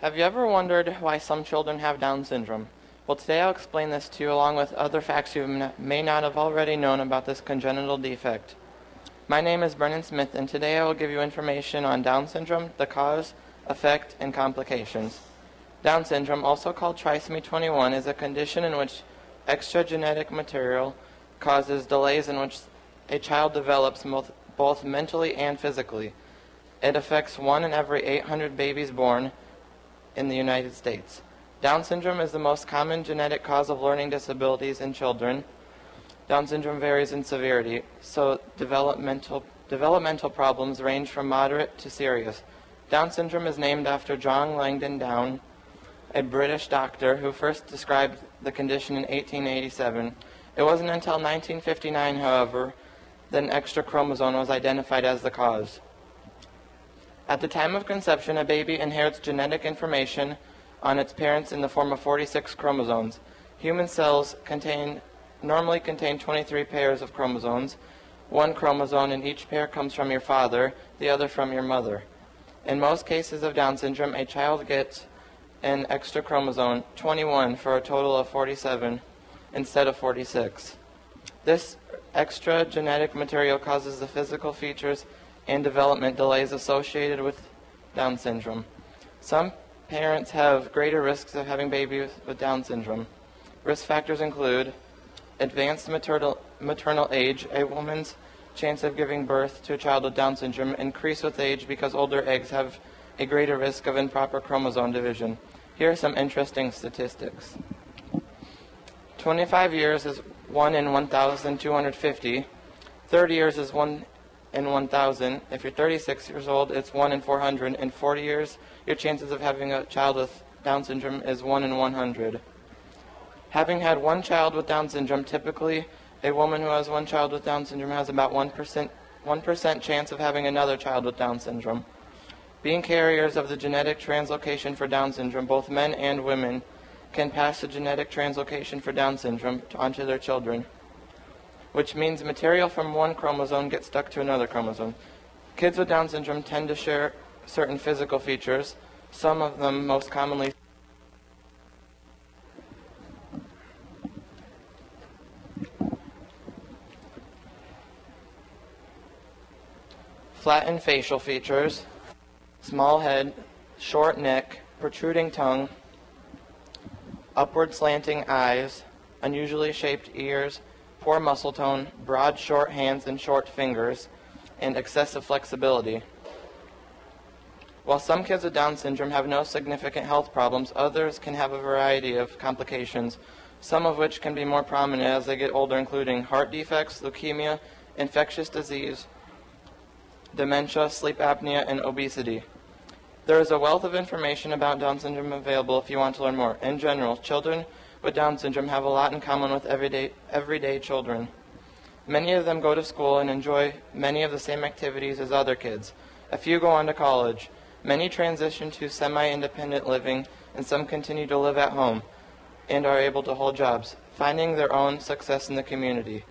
Have you ever wondered why some children have Down syndrome? Well, today I'll explain this to you along with other facts you may not have already known about this congenital defect. My name is Brennan Smith, and today I will give you information on Down syndrome, the cause, effect, and complications. Down syndrome, also called trisomy 21, is a condition in which extra genetic material causes delays in which a child develops both mentally and physically. It affects 1 in every 800 babies born in the United States. Down syndrome is the most common genetic cause of learning disabilities in children. Down syndrome varies in severity, so developmental problems range from moderate to serious. Down syndrome is named after John Langdon Down, a British doctor who first described the condition in 1887. It wasn't until 1959, however, that an extra chromosome was identified as the cause. At the time of conception, a baby inherits genetic information on its parents in the form of 46 chromosomes. Human cells normally contain 23 pairs of chromosomes. One chromosome in each pair comes from your father, the other from your mother. In most cases of Down syndrome, a child gets an extra chromosome, 21, for a total of 47 instead of 46. This extra genetic material causes the physical features and development delays associated with Down syndrome. Some parents have greater risks of having babies with Down syndrome. Risk factors include advanced maternal age. A woman's chance of giving birth to a child with Down syndrome increase with age because older eggs have a greater risk of improper chromosome division. Here are some interesting statistics. 25 years is 1 in 1,250. 30 years is 1 in 1,000. If you're 36 years old, it's 1 in 400. In 40 years, your chances of having a child with Down syndrome is 1 in 100. Having had one child with Down syndrome, typically a woman who has one child with Down syndrome has about 1% chance of having another child with Down syndrome. Being carriers of the genetic translocation for Down syndrome, both men and women can pass the genetic translocation for Down syndrome onto their children, which means material from one chromosome gets stuck to another chromosome. Kids with Down syndrome tend to share certain physical features, some of them most commonly flattened facial features, small head, short neck, protruding tongue, upward slanting eyes, unusually shaped ears, poor muscle tone, broad short hands and short fingers, and excessive flexibility. While some kids with Down syndrome have no significant health problems, others can have a variety of complications, some of which can be more prominent as they get older, including heart defects, leukemia, infectious disease, dementia, sleep apnea, and obesity. There is a wealth of information about Down syndrome available if you want to learn more. In general, children with Down syndrome have a lot in common with everyday children. Many of them go to school and enjoy many of the same activities as other kids. A few go on to college. Many transition to semi-independent living, and some continue to live at home and are able to hold jobs, finding their own success in the community.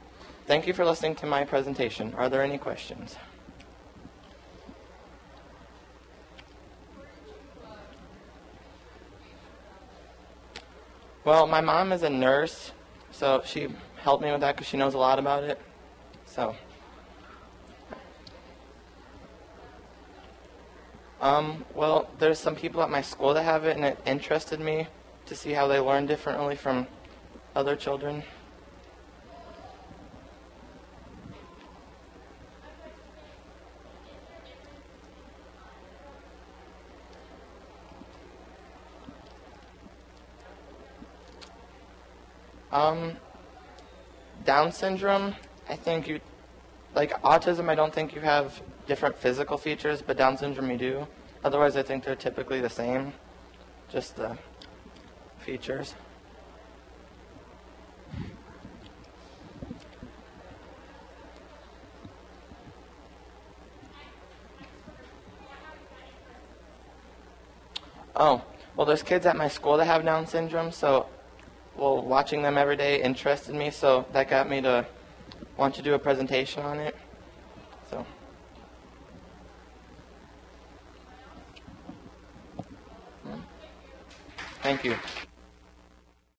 Thank you for listening to my presentation. Are there any questions? Well, my mom is a nurse, so she helped me with that because she knows a lot about it. So, well, there's some people at my school that have it, and it interested me to see how they learn differently from other children. Down syndrome, I think like autism, I don't think you have different physical features, but Down syndrome you do. Otherwise, I think they're typically the same, just the features. Oh, well, there's kids at my school that have Down syndrome, so watching them every day interested me, so that got me to want to do a presentation on it. So. Thank you.